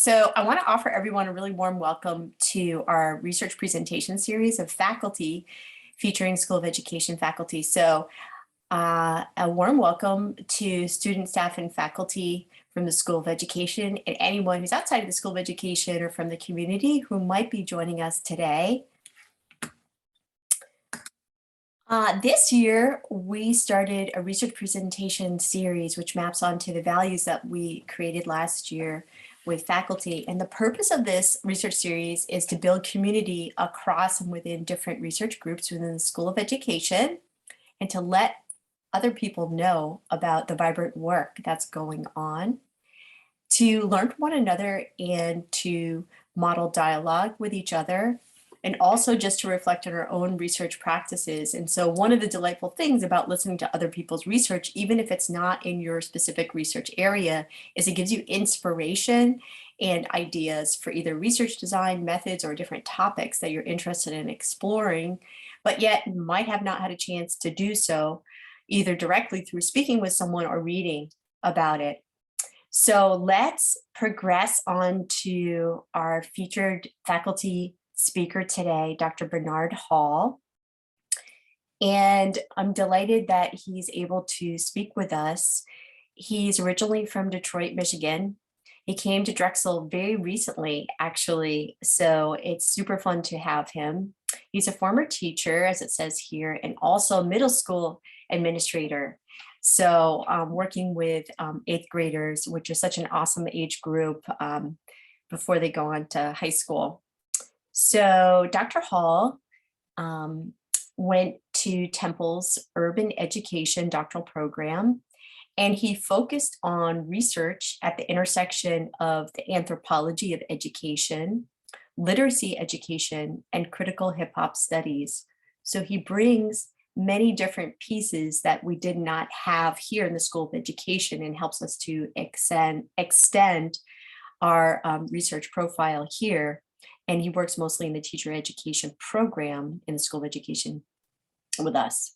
So I want to offer everyone a really warm welcome to our research presentation series of faculty featuring School of Education faculty. So a warm welcome to student, staff, and faculty from the School of Education and anyone who's outside of the School of Education or from the community who might be joining us today. This year, we started a research presentation series which maps onto the values that we created last year with faculty. And the purpose of this research series is to build community across and within different research groups within the School of Education and to let other people know about the vibrant work that's going on, to learn from one another and to model dialogue with each other, and also just to reflect on our own research practices. And so one of the delightful things about listening to other people's research, even if it's not in your specific research area, is it gives you inspiration and ideas for either research design methods or different topics that you're interested in exploring, but yet might have not had a chance to do so either directly through speaking with someone or reading about it. So let's progress on to our featured faculty speaker today, Dr. Bernard Hall. And I'm delighted that he's able to speak with us. He's originally from Detroit, Michigan. He came to Drexel very recently, actually, so it's super fun to have him. He's a former teacher, as it says here, and also middle school administrator. So working with 8th graders, which is such an awesome age group before they go on to high school. So Dr. Hall went to Temple's Urban Education doctoral program, and he focused on research at the intersection of the anthropology of education, literacy education, and critical hip hop studies. So he brings many different pieces that we did not have here in the School of Education and helps us to extend our research profile here. And he works mostly in the teacher education program in the School of Education with us.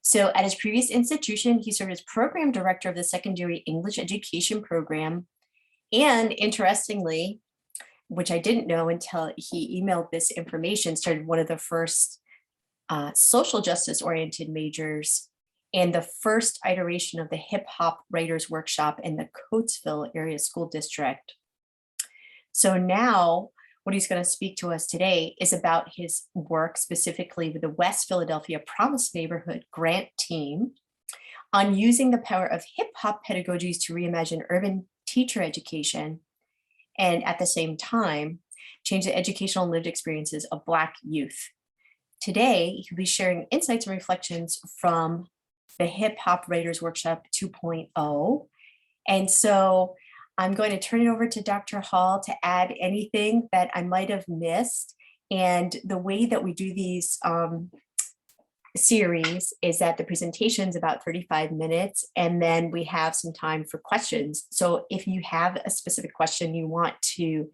So at his previous institution, he served as program director of the secondary English education program. And interestingly, which I didn't know until he emailed this information, started one of the first social justice oriented majors and the first iteration of the hip hop writers workshop in the Coatesville area school district. So now what he's going to speak to us today is about his work specifically with the West Philadelphia Promise Neighborhood Grant Team on using the power of hip hop pedagogies to reimagine urban teacher education and at the same time change the educational and lived experiences of Black youth. Today, he'll be sharing insights and reflections from the Hip Hop Writers Workshop 2.0. And so I'm going to turn it over to Dr. Hall to add anything that I might have missed. And the way that we do these series is that the presentation is about 35 minutes, and then we have some time for questions. So if you have a specific question you want to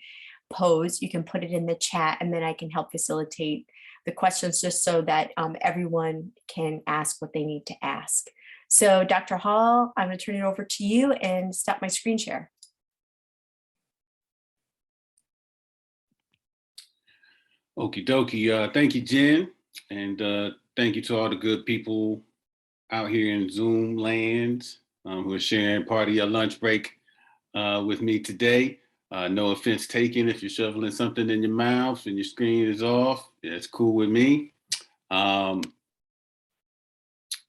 pose, you can put it in the chat, and then I can help facilitate the questions just so that everyone can ask what they need to ask. So Dr. Hall, I'm going to turn it over to you and stop my screen share. Okie dokie. Thank you, Jen. And thank you to all the good people out here in Zoom land who are sharing part of your lunch break with me today. No offense taken if you're shoveling something in your mouth and your screen is off. It's cool with me. And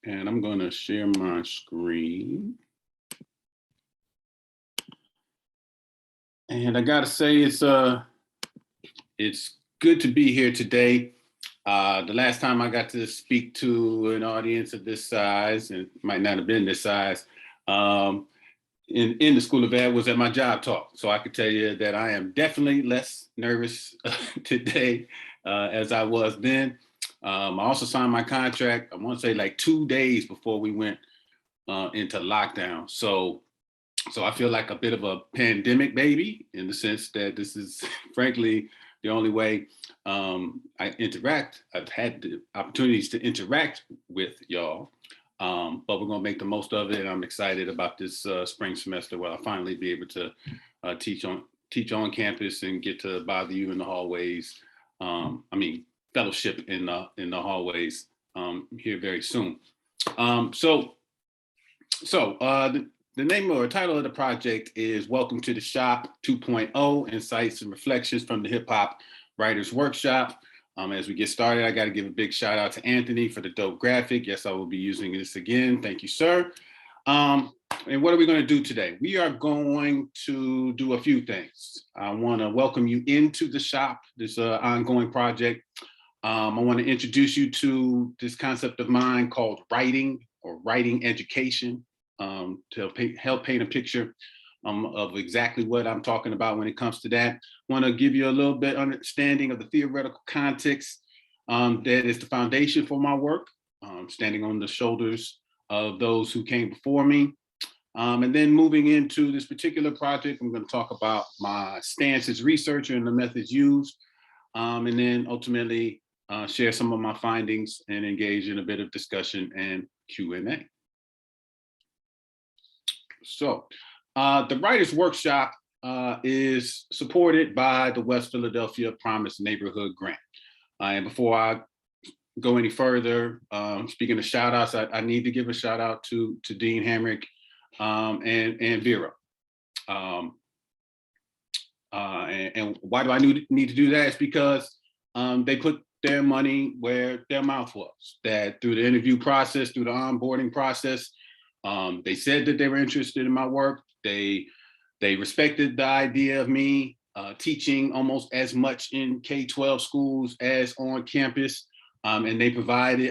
I'm going to share my screen. And I got to say, it's good to be here today. The last time I got to speak to an audience of this size, and it might not have been this size, in the School of Ed was at my job talk. So I could tell you that I am definitely less nervous today as I was then. I also signed my contract, I want to say like 2 days before we went into lockdown. So I feel like a bit of a pandemic baby in the sense that this is frankly the only way I interact. I've had the opportunities to interact with y'all. But we're going to make the most of it. And I'm excited about this spring semester where I'll finally be able to teach teach on campus and get to bother you in the hallways. Fellowship in the hallways here very soon. The name or title of the project is Welcome to the Shop 2.0, Insights and Reflections from the HipHop Writers Workshop. As we get started, I got to give a big shout out to Anthony for the dope graphic. Yes, I will be using this again. Thank you, sir. And what are we going to do today? We are going to do a few things. I want to welcome you into the shop, this ongoing project. I want to introduce you to this concept of mine called writing or writing education, to help paint a picture of exactly what I'm talking about when it comes to that. I want to give you a little bit understanding of the theoretical context that is the foundation for my work, standing on the shoulders of those who came before me. And then moving into this particular project, I'm going to talk about my stance as researcher and the methods used, and then ultimately share some of my findings and engage in a bit of discussion and Q&A. So the Writers Workshop is supported by the West Philadelphia Promise Neighborhood Grant. And before I go any further, speaking of shout outs, I need to give a shout out to Dean Hamrick and Vera. And why do I need to do that? It's because they put their money where their mouth was, that through the interview process, through the onboarding process, they said that they were interested in my work. They respected the idea of me teaching almost as much in K-12 schools as on campus. And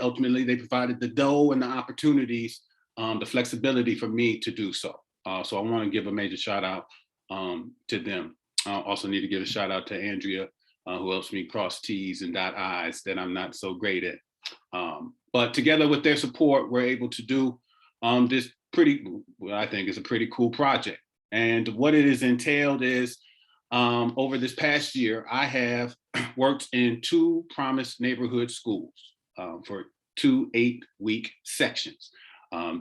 ultimately they provided the dough and the opportunities, the flexibility for me to do so. So I want to give a major shout out to them. I also need to give a shout out to Andrea, who helps me cross T's and dot I's that I'm not so great at. But together with their support, we're able to do this what I think is a pretty cool project. And what it has entailed is over this past year, I have worked in 2 Promise neighborhood schools for 2 8-week sections.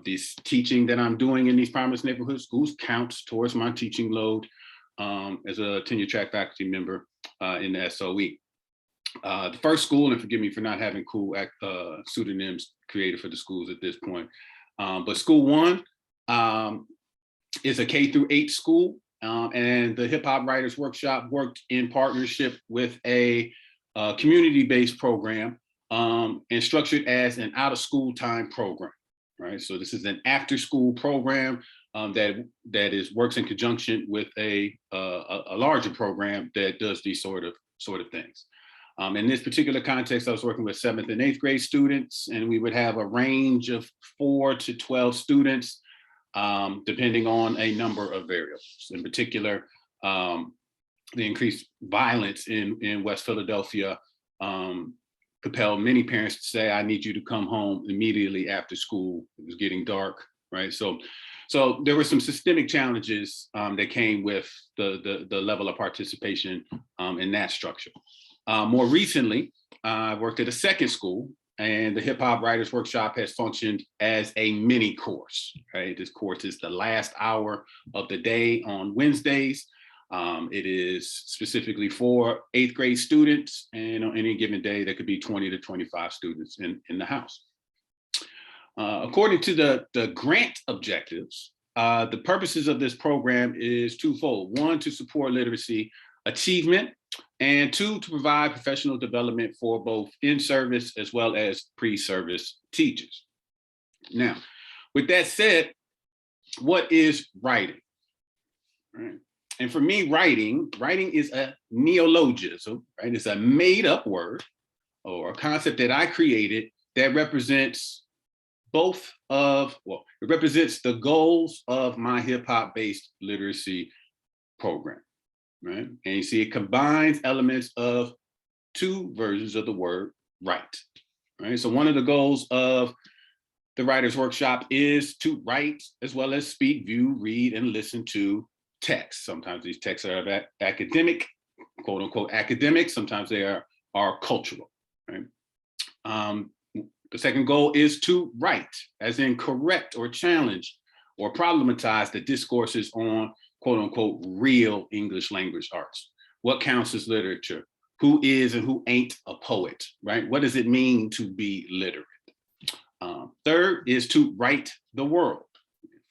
This teaching that I'm doing in these Promise neighborhood schools counts towards my teaching load as a tenure track faculty member in the SOE. The first school, and forgive me for not having cool pseudonyms created for the schools at this point, but school 1 is a K-8 school, and the Hip Hop Writers Workshop worked in partnership with a community-based program and structured as an out-of-school time program, right? So this is an after-school program that works in conjunction with a larger program that does these sort of things. In this particular context, I was working with 7th and 8th grade students, and we would have a range of 4 to 12 students, depending on a number of variables. In particular, the increased violence in West Philadelphia compelled many parents to say, I need you to come home immediately after school. It was getting dark, right? So there were some systemic challenges that came with the level of participation in that structure. More recently, I worked at a second school, and the Hip Hop Writers Workshop has functioned as a mini course, right? This course is the last hour of the day on Wednesdays. It is specifically for 8th grade students, and on any given day, there could be 20 to 25 students in the house. According to the grant objectives, the purposes of this program is twofold. 1, to support literacy achievement, and 2, to provide professional development for both in-service as well as pre-service teachers. Now, with that said, what is writing? Right. And for me, writing is a neologism, right? It's a made-up word or a concept that I created that represents it represents the goals of my hip-hop-based literacy program. Right? And you see it combines elements of 2 versions of the word write, right? So one of the goals of the Writers Workshop is to write as well as speak, view, read, and listen to texts. Sometimes these texts are academic, quote unquote academic, sometimes they are cultural, right? The second goal is to write, as in correct or challenge or problematize the discourses on quote unquote real English language arts. What counts as literature? Who is and who ain't a poet, right? What does it mean to be literate? Third is to write the world.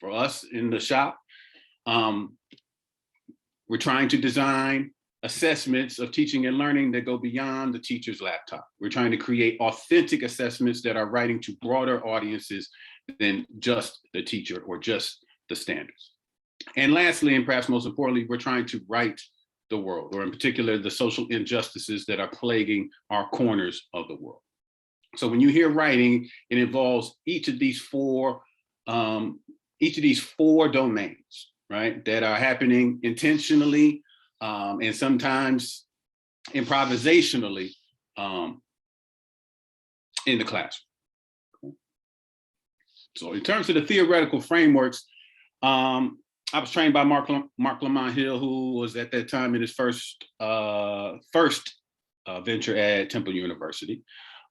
For us in the shop, we're trying to design assessments of teaching and learning that go beyond the teacher's laptop. We're trying to create authentic assessments that are writing to broader audiences than just the teacher or just the standards. And lastly, and perhaps most importantly, we're trying to right the world, or in particular, the social injustices that are plaguing our corners of the world. So when you hear writing, it involves each of these four domains, right, that are happening intentionally and sometimes improvisationally in the classroom. So in terms of the theoretical frameworks, I was trained by Mark Lamont Hill, who was at that time in his first venture at Temple University.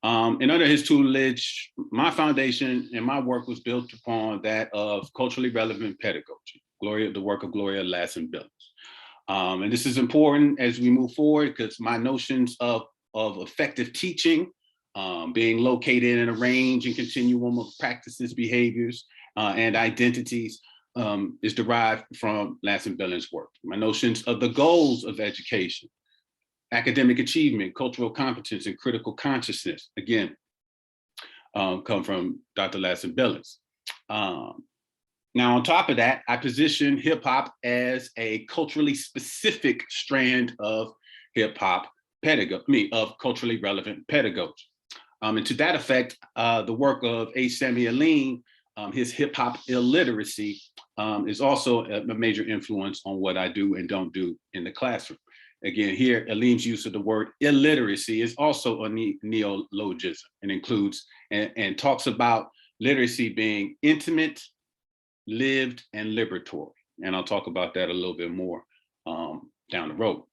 And under his tutelage, my foundation and my work was built upon that of culturally relevant pedagogy, the work of Gloria Lasson-Billings. And this is important as we move forward because my notions of effective teaching, being located in a range and continuum of practices, behaviors, and identities is derived from Lasson-Billings' work. My notions of the goals of education, academic achievement, cultural competence, and critical consciousness, again, come from Dr. Lasson-Billings. Now, on top of that, I position hip hop as a culturally specific strand of hip hop pedagogy, of culturally relevant pedagogy. And to that effect, the work of H. Sammy Aline, his hip hop illiteracy, is also a major influence on what I do and don't do in the classroom. Again, here, Aline's use of the word illiteracy is also a neologism and includes and talks about literacy being intimate, lived, and liberatory. And I'll talk about that a little bit more down the road.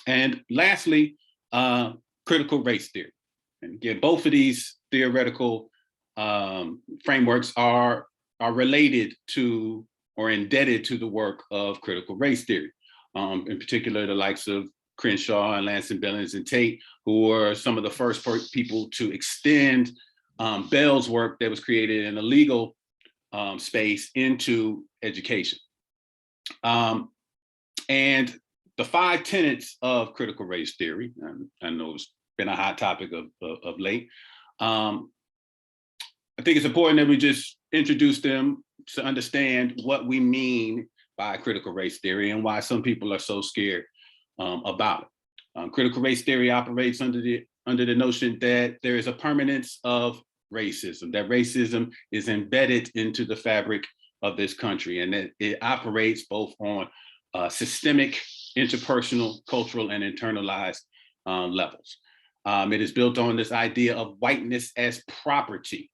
And lastly, critical race theory. And again, both of these theoretical frameworks are related to or indebted to the work of critical race theory. In particular, the likes of Crenshaw and Lasson-Billings and Tate, who were some of the first people to extend Bell's work that was created in a legal space into education. And the 5 tenets of critical race theory, and I know it's been a hot topic of late. I think it's important that we just introduce them to understand what we mean by critical race theory and why some people are so scared about it. Critical race theory operates under the notion that there is a permanence of racism, that racism is embedded into the fabric of this country, and that it operates both on systemic, interpersonal, cultural, and internalized levels. It is built on this idea of whiteness as property.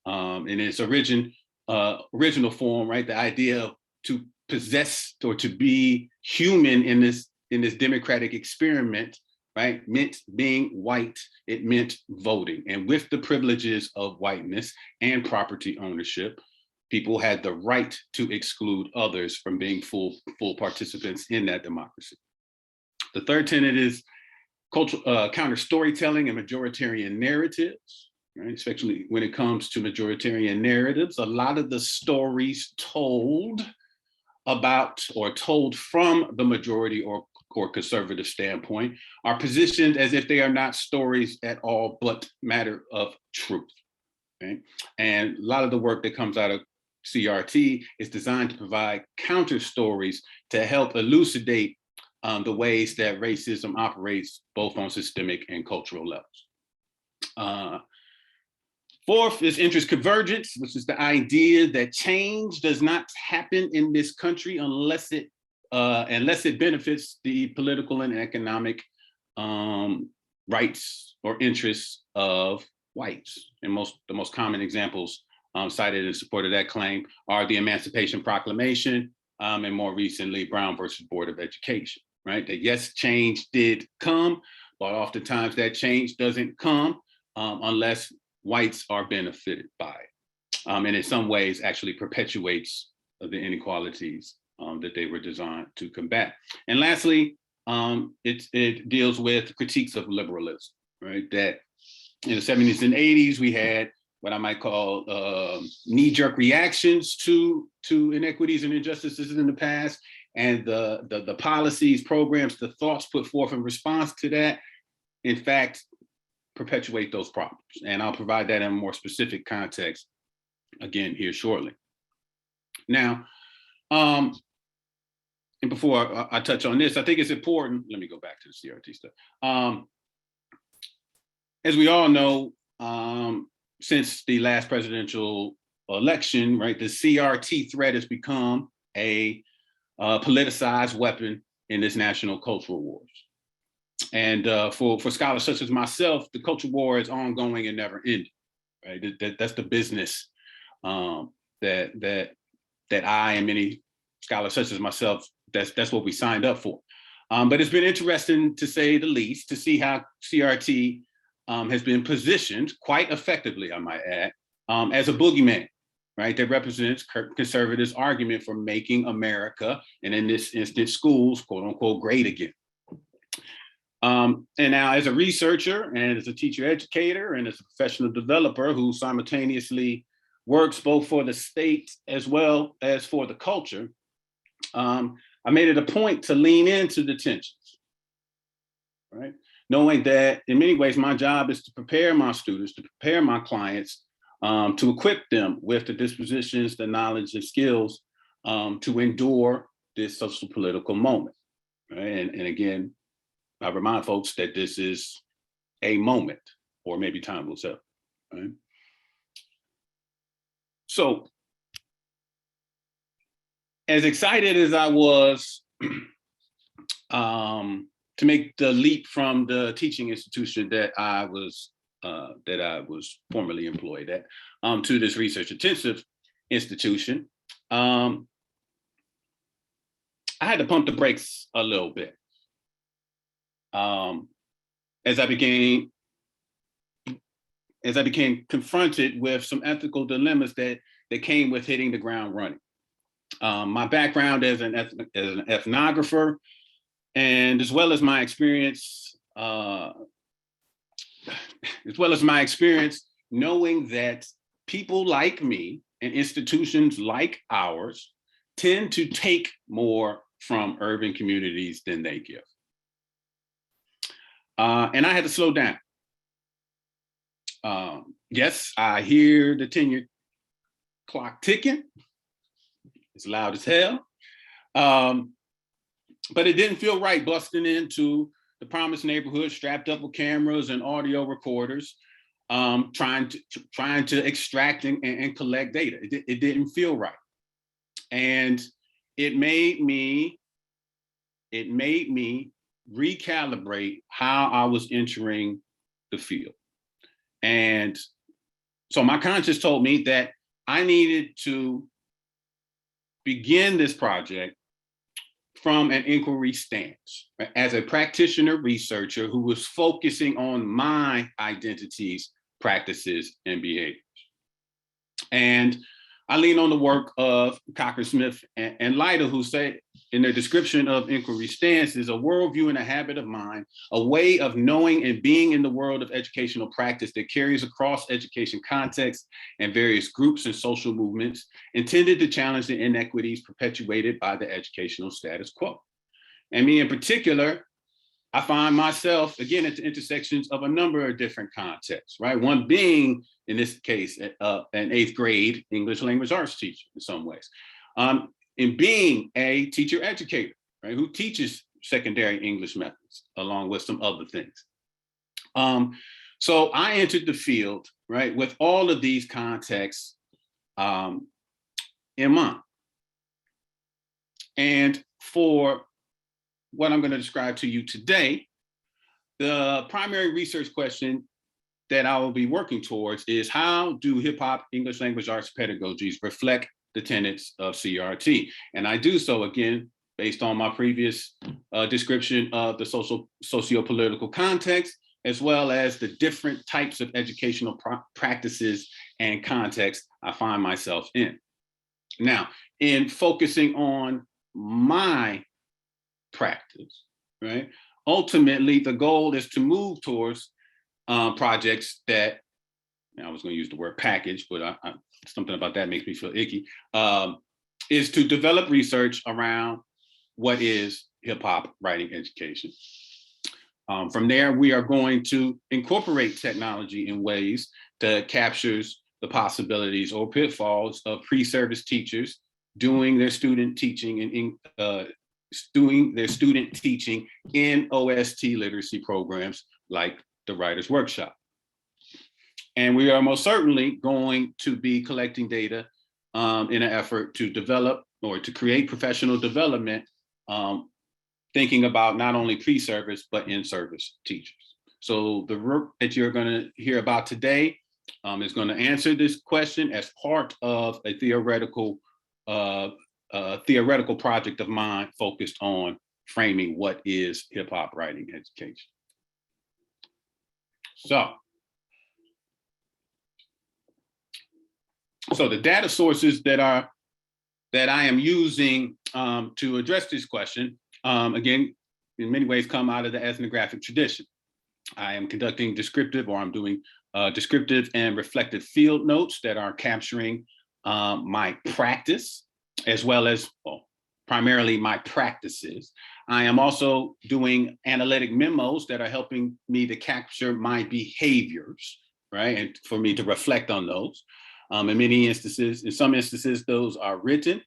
In its original form, right? The idea of to possess or to be human in this democratic experiment, right? Meant being white, it meant voting. And with the privileges of whiteness and property ownership, people had the right to exclude others from being full participants in that democracy. The third tenet is counter storytelling and majoritarian narratives. Right? Especially when it comes to majoritarian narratives, a lot of the stories told about or told from the majority or conservative standpoint are positioned as if they are not stories at all, but matter of truth. Okay? And a lot of the work that comes out of CRT is designed to provide counter stories to help elucidate the ways that racism operates both on systemic and cultural levels. Fourth is interest convergence, which is the idea that change does not happen in this country unless it benefits the political and economic rights or interests of whites. And the most common examples cited in support of that claim are the Emancipation Proclamation and more recently Brown versus Board of Education, right? That yes, change did come, but oftentimes that change doesn't come unless whites are benefited by it. And in some ways actually perpetuates the inequalities that they were designed to combat. And lastly, it deals with critiques of liberalism, right? That in the 70s and 80s, we had what I might call knee-jerk reactions to inequities and injustices in the past, and the policies, programs, the thoughts put forth in response to that, in fact, perpetuate those problems. And I'll provide that in a more specific context again here shortly. Now, and before I touch on this, I think it's important, let me go back to the CRT stuff. As we all know, since the last presidential election, right, the CRT threat has become a politicized weapon in this national cultural wars. And for scholars such as myself, the culture war is ongoing and never ending, right? That's the business that I and many scholars such as myself, that's what we signed up for. But it's been interesting, to say the least, to see how CRT has been positioned quite effectively, I might add, as a boogeyman, right? That represents conservatives' argument for making America, and in this instance, schools, quote unquote, great again. And now, as a researcher and as a teacher educator and as a professional developer who simultaneously works both for the state as well as for the culture, I made it a point to lean into the tensions, right? Knowing that in many ways, my job is to prepare my students, to prepare my clients, to equip them with the dispositions, the knowledge and skills to endure this social political moment, right? And again, I remind folks that this is a moment, or maybe time will tell, right? So, as excited as I was to make the leap from the teaching institution that I was formerly employed at to this research intensive institution, I had to pump the brakes a little bit as I became confronted with some ethical dilemmas that came with hitting the ground running. My background as an ethnographer, and as well as my experience, knowing that people like me and institutions like ours tend to take more from urban communities than they give. And I had to slow down. Yes, I hear the tenure clock ticking. It's loud as hell. But it didn't feel right busting into the promised neighborhood, strapped up with cameras and audio recorders, trying to extract and collect data. It didn't feel right. And it made me recalibrate how I was entering the field. And so my conscience told me that I needed to begin this project from an inquiry stance, right? As a practitioner researcher who was focusing on my identities, practices, and behaviors. And I lean on the work of Cochran Smith and Leiter, who say in their description of inquiry stance is a worldview and a habit of mind, a way of knowing and being in the world of educational practice that carries across education contexts and various groups and social movements, intended to challenge the inequities perpetuated by the educational status quo. And me in particular, I find myself, again, at the intersections of a number of different contexts, right? One being, in this case, an 8th grade English language arts teacher in some ways. In being a teacher educator, right, who teaches secondary English methods along with some other things. So I entered the field, right, with all of these contexts in mind. And for what I'm going to describe to you today, the primary research question that I will be working towards is how do hip-hop English language arts pedagogies reflect the tenets of CRT? And I do so, again, based on my previous description of the socio-political context, as well as the different types of educational practices and contexts I find myself in. Now, in focusing on my practice, right? Ultimately, the goal is to move towards projects that, I was going to use the word package, but something about that makes me feel icky, is to develop research around what is hip hop writing education. From there, we are going to incorporate technology in ways that captures the possibilities or pitfalls of pre-service teachers doing their student teaching in OST literacy programs like the Writers Workshop. And we are most certainly going to be collecting data in an effort to develop or to create professional development, thinking about not only pre-service, but in-service teachers. So the work that you're going to hear about today is going to answer this question as part of a theoretical project of mine focused on framing what is hip hop writing education. So the data sources that I am using to address this question, again, in many ways come out of the ethnographic tradition. I am conducting descriptive, or I'm doing descriptive and reflective field notes that are capturing my practice, as well as, well, primarily my practices. I am also doing analytic memos that are helping me to capture my behaviors, right? And for me to reflect on those. In some instances, those are written.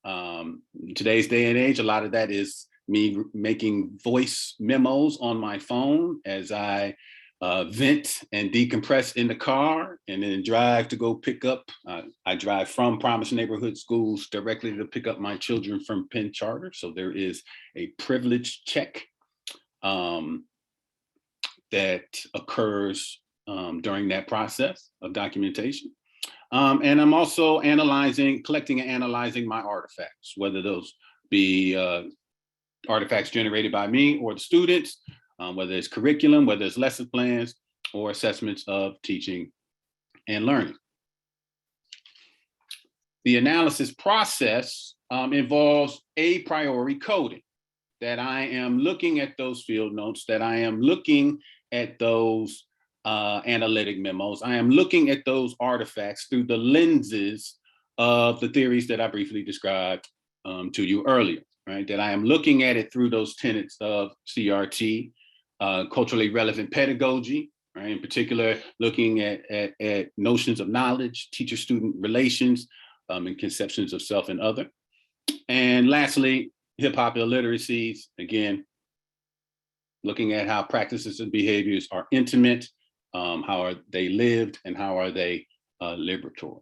In today's day and age, a lot of that is me making voice memos on my phone as I vent and decompress in the car and then drive to go pick up. I drive from Promise Neighborhood Schools directly to pick up my children from Penn Charter. So there is a privilege check that occurs during that process of documentation. And I'm also collecting and analyzing my artifacts, whether those be artifacts generated by me or the students, whether it's curriculum, whether it's lesson plans, or assessments of teaching and learning. The analysis process involves a priori coding, that I am looking at those field notes, that I am looking at those analytic memos. I am looking at those artifacts through the lenses of the theories that I briefly described to you earlier, right? That I am looking at it through those tenets of CRT, culturally relevant pedagogy, right? In particular, looking at notions of knowledge, teacher-student relations, and conceptions of self and other. And lastly, hip-hop illiteracies, again, looking at how practices and behaviors are intimate, how are they lived, and how are they liberatory.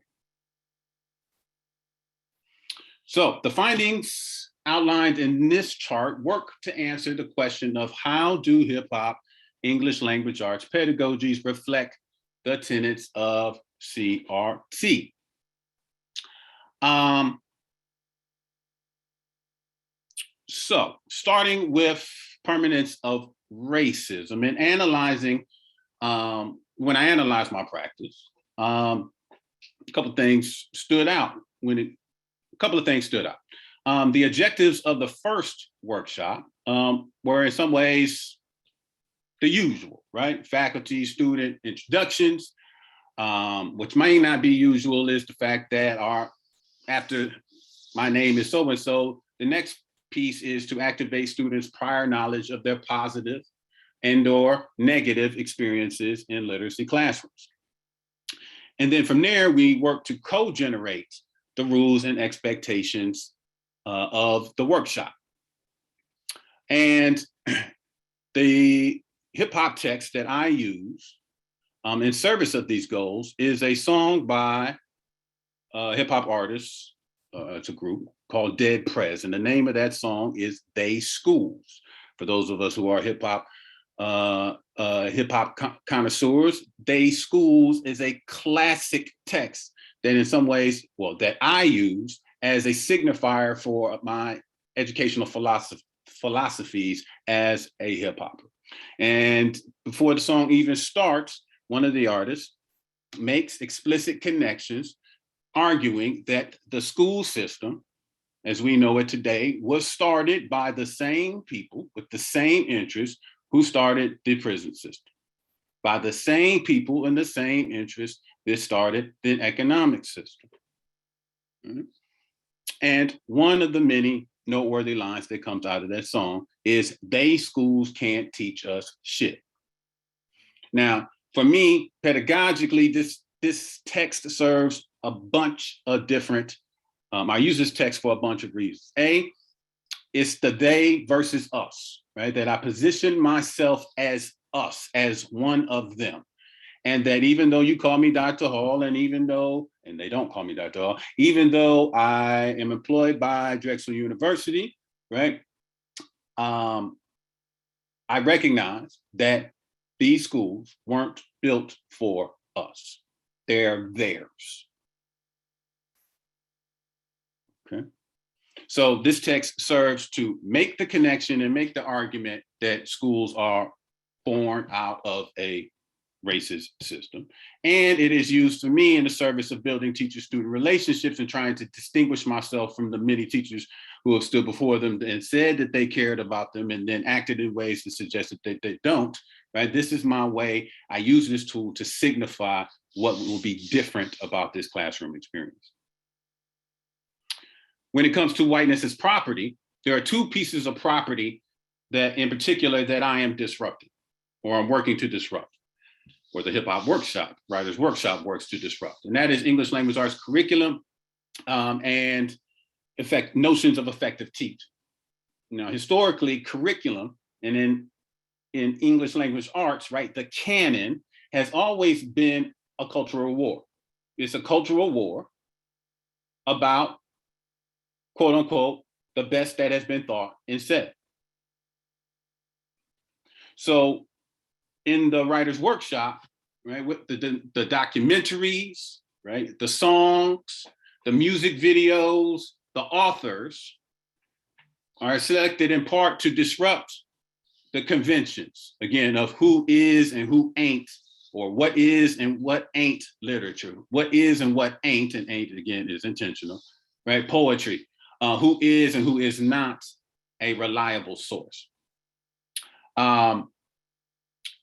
So the findings outlined in this chart work to answer the question of how do hip-hop English language arts pedagogies reflect the tenets of CRT. So starting with permanence of racism and analyzing, when I analyzed my practice, a couple of things stood out. The objectives of the first workshop were in some ways the usual, right? Faculty, student introductions. Which may not be usual is the fact that after my name is so-and-so, the next piece is to activate students' prior knowledge of their positive and/or negative experiences in literacy classrooms. And then from there, we work to co-generate the rules and expectations of the workshop. And the hip hop text that I use in service of these goals is a song by hip hop artists. It's a group called Dead Prez, and the name of that song is They Schools. For those of us who are hip hop connoisseurs, They Schools is a classic text that in some ways, well, that I use as a signifier for my educational philosophies as a hip hopper. And before the song even starts, one of the artists makes explicit connections arguing that the school system as we know it today, was started by the same people with the same interests who started the prison system, by the same people and the same interests that started the economic system. And one of the many noteworthy lines that comes out of that song is, "They schools can't teach us shit." Now, for me, pedagogically, this text serves a bunch of different, I use this text for a bunch of reasons. A, it's the they versus us, right? That I position myself as us, as one of them. And that even though you call me Dr. Hall, and even though, and they don't call me Dr. Hall, even though I am employed by Drexel University, right? I recognize that these schools weren't built for us. They're theirs. Okay. So this text serves to make the connection and make the argument that schools are born out of a racist system. And it is used for me in the service of building teacher-student relationships and trying to distinguish myself from the many teachers who have stood before them and said that they cared about them and then acted in ways to suggest that they don't, right? This is my way. I use this tool to signify what will be different about this classroom experience. When it comes to whiteness as property, there are two pieces of property that in particular that I am disrupting, or I'm working to disrupt, or the HipHop workshop, Writers Workshop works to disrupt. And that is English language arts curriculum and notions of effective teaching. Now, historically, curriculum, and in English language arts, right, the canon has always been a cultural war. It's a cultural war about, quote unquote, the best that has been thought and said. So in the Writers Workshop, right, with the documentaries, right, the songs, the music videos, the authors are selected in part to disrupt the conventions, again, of who is and who ain't, or what is and what ain't literature, what is and what ain't, and ain't, again, is intentional, right, poetry, who is and who is not a reliable source.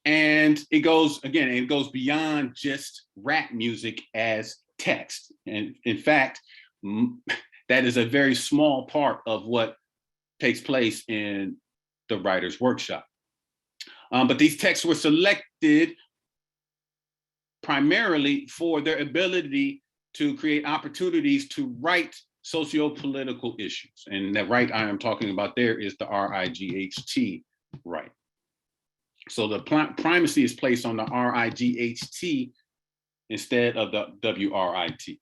And it goes, again, it goes beyond just rap music as text. And in fact, that is a very small part of what takes place in the Writers Workshop. But these texts were selected primarily for their ability to create opportunities to write socio-political issues. And the right I am talking about there is the RIGHT right. So the primacy is placed on the RIGHT instead of the WRITE.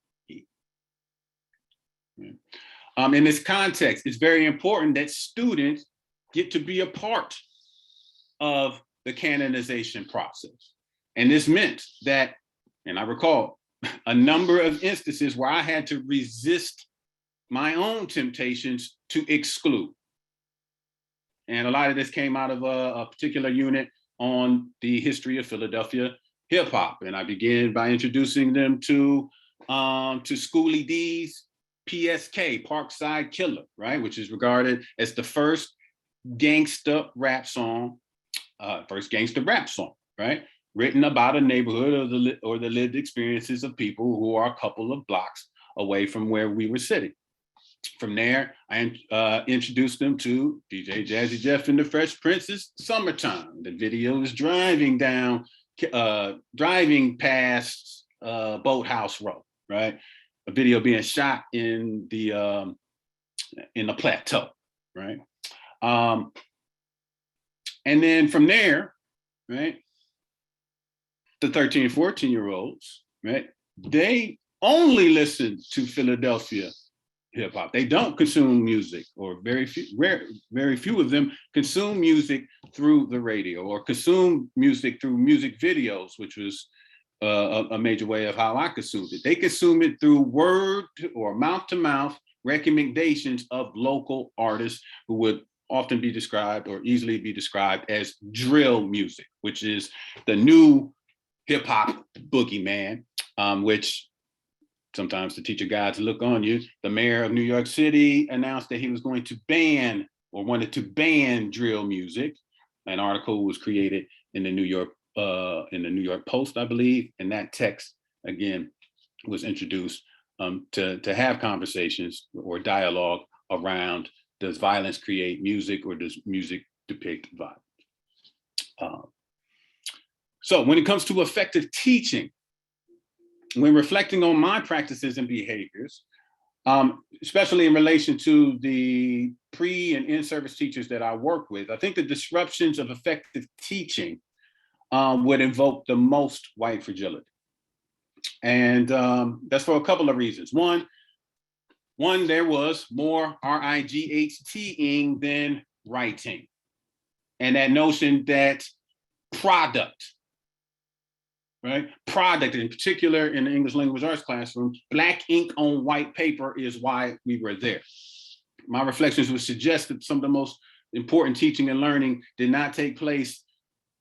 In this context, it's very important that students get to be a part of the canonization process. And this meant that, and I recall a number of instances where I had to resist my own temptations to exclude. And a lot of this came out of a particular unit on the history of Philadelphia hip hop. And I began by introducing them to Schoolie D's PSK, Parkside Killer, right? Which is regarded as the first gangster rap song, right? Written about a neighborhood or the lived experiences of people who are a couple of blocks away from where we were sitting. From there, I introduced them to DJ Jazzy Jeff and the Fresh Prince's Summertime. The video is driving past Boathouse Row, right? A video being shot in the plateau, right? And then from there, right, the 13 and 14-year-olds, right, they only listen to Philadelphia hip hop. They don't consume music, or very few of them consume music through the radio or consume music through music videos, which was a major way of how I consumed it. They consume it through word or mouth-to-mouth recommendations of local artists who would often be described or easily be described as drill music, which is the new hip hop boogeyman, which sometimes the teacher guides look on you. The mayor of New York City announced that he was going to ban or wanted to ban drill music. An article was created in the New York Post, I believe, and that text again was introduced to have conversations or dialogue around, does violence create music or does music depict violence? So when it comes to effective teaching, when reflecting on my practices and behaviors, especially in relation to the pre and in-service teachers that I work with, I think the disruptions of effective teaching would invoke the most white fragility. And that's for a couple of reasons. One, there was more RIGHTing than writing. And that notion that product, right? Product, in particular in the English language arts classroom, black ink on white paper is why we were there. My reflections would suggest that some of the most important teaching and learning did not take place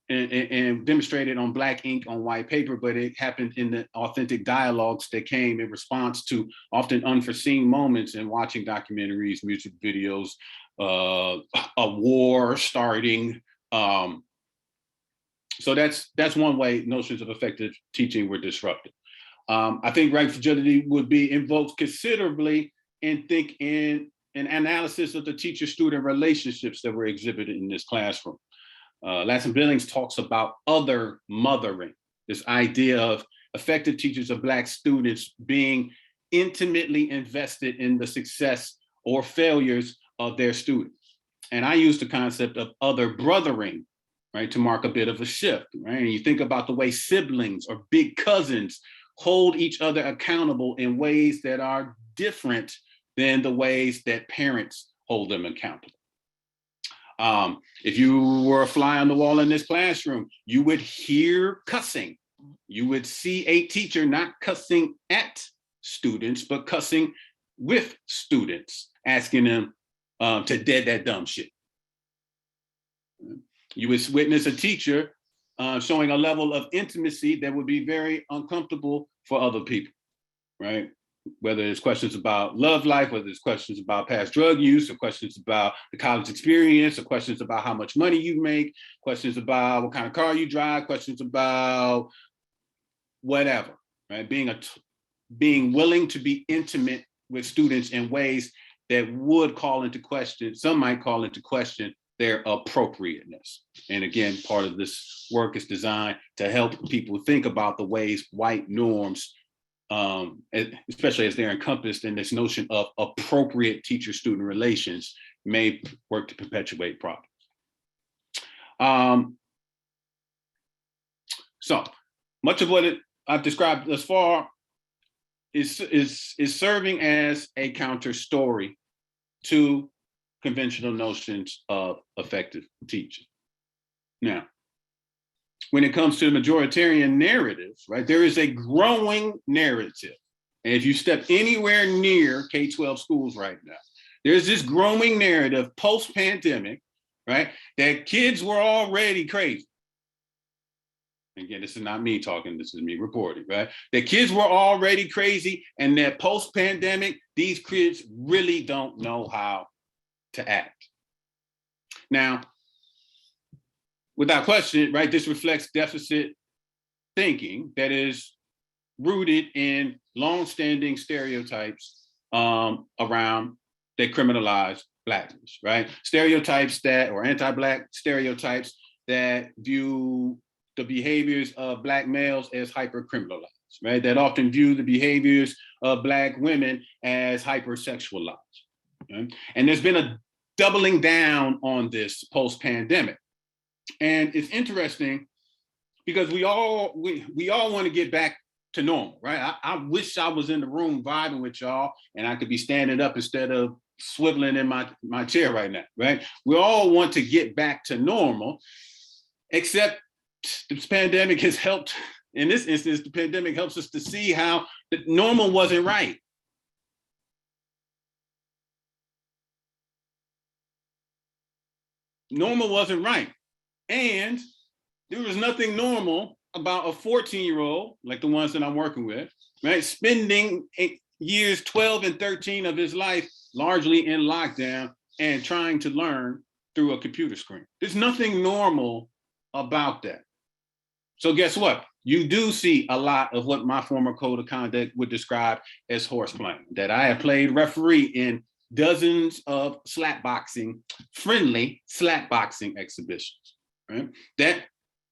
and demonstrated on black ink on white paper, but it happened in the authentic dialogues that came in response to often unforeseen moments in watching documentaries, music videos, a war starting. So that's one way notions of effective teaching were disrupted. I think right fragility would be invoked considerably in an analysis of the teacher-student relationships that were exhibited in this classroom. Latson Billings talks about other mothering, this idea of effective teachers of Black students being intimately invested in the success or failures of their students. And I use the concept of other brothering, right, to mark a bit of a shift, right? And you think about the way siblings or big cousins hold each other accountable in ways that are different than the ways that parents hold them accountable. If you were a fly on the wall in this classroom, you would hear cussing. You would see a teacher not cussing at students, but cussing with students, asking them to dead that dumb shit. You would witness a teacher showing a level of intimacy that would be very uncomfortable for other people, right? Whether it's questions about love life, whether it's questions about past drug use, or questions about the college experience, or questions about how much money you make, questions about what kind of car you drive, questions about whatever, right? Being willing to be intimate with students in ways that would call into question, some might call into question their appropriateness. And again, part of this work is designed to help people think about the ways white norms, especially as they're encompassed in this notion of appropriate teacher-student relations, may work to perpetuate problems. So much of what I've described thus far is serving as a counter story to conventional notions of effective teaching. Now, when it comes to the majoritarian narrative, right, there is a growing narrative. And if you step anywhere near K-12 schools right now, there's this growing narrative post-pandemic, right, that kids were already crazy. Again, this is not me talking, this is me reporting, right? That kids were already crazy, and that post-pandemic, these kids really don't know how to act. Now, without question, right, this reflects deficit thinking that is rooted in long-standing stereotypes around that criminalize Blackness, right? Stereotypes that, or anti-Black stereotypes that view the behaviors of Black males as hyper-criminalized, right? That often view the behaviors of Black women as hypersexualized. Right? And there's been a doubling down on this post-pandemic. And it's interesting because we all want to get back to normal, right? I wish I was in the room vibing with y'all and I could be standing up instead of swiveling in my chair right now, right? We all want to get back to normal, except this pandemic has helped. In this instance, the pandemic helps us to see how the normal wasn't right. Normal wasn't right. And there was nothing normal about a 14-year-old, like the ones that I'm working with, right? Spending years 12 and 13 of his life largely in lockdown and trying to learn through a computer screen. There's nothing normal about that. So guess what? You do see a lot of what my former code of conduct would describe as horse-playing, that I have played referee in dozens of friendly slapboxing exhibitions, right? That,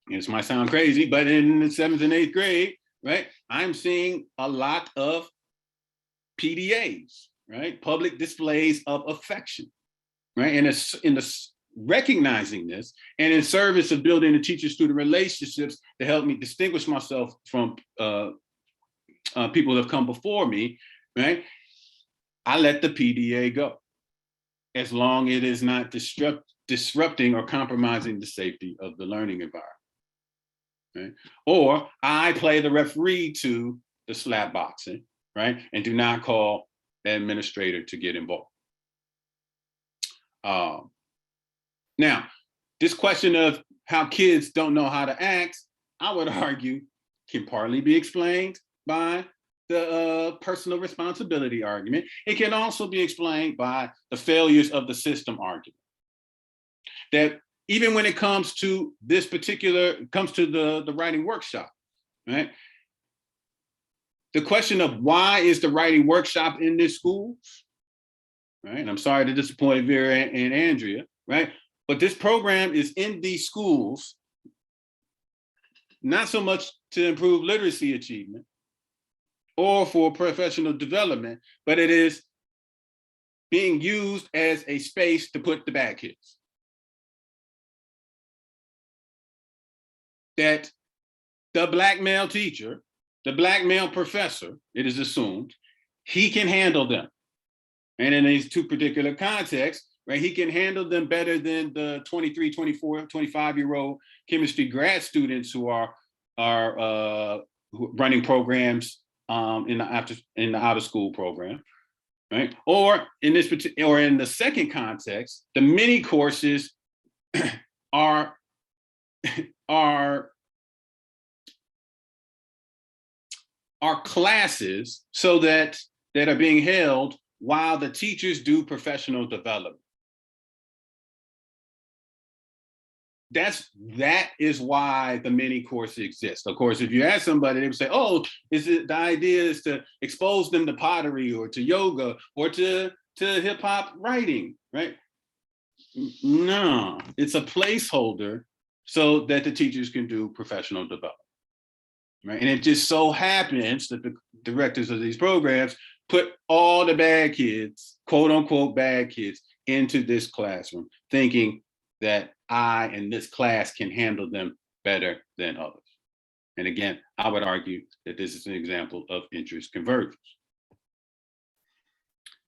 this might sound crazy, but in the 7th and 8th grade, right, I'm seeing a lot of PDAs, right? Public displays of affection, right? And it's in the recognizing this and in service of building the teacher-student relationships to help me distinguish myself from people that have come before me, right? I let the PDA go, as long as it is not disrupting or compromising the safety of the learning environment. Right? Or I play the referee to the slap boxing, right? And do not call the administrator to get involved. Now, this question of how kids don't know how to act, I would argue, can partly be explained by the personal responsibility argument. It can also be explained by the failures of the system argument. That even when it comes to this particular, comes to the writing workshop, right? The question of why is the writing workshop in this school, right? And I'm sorry to disappoint Vera and Andrea, right? But this program is in these schools, not so much to improve literacy achievement or for professional development, but it is being used as a space to put the bad kids. That the Black male teacher, the Black male professor, it is assumed, he can handle them. And in these two particular contexts, right, he can handle them better than the 23, 24, 25-year-old chemistry grad students who are running programs in the out of school program, right? Or in this particular, or in the second context, the mini courses are classes so that are being held while the teachers do professional development. That is why the mini course exists. Of course, if you ask somebody, they would say, "Oh, is it the idea is to expose them to pottery or to yoga or to hip hop writing?" Right? No, it's a placeholder so that the teachers can do professional development. Right? And it just so happens that the directors of these programs put all the bad kids, quote unquote bad kids, into this classroom, thinking that I and this class can handle them better than others. And again, I would argue that this is an example of interest convergence.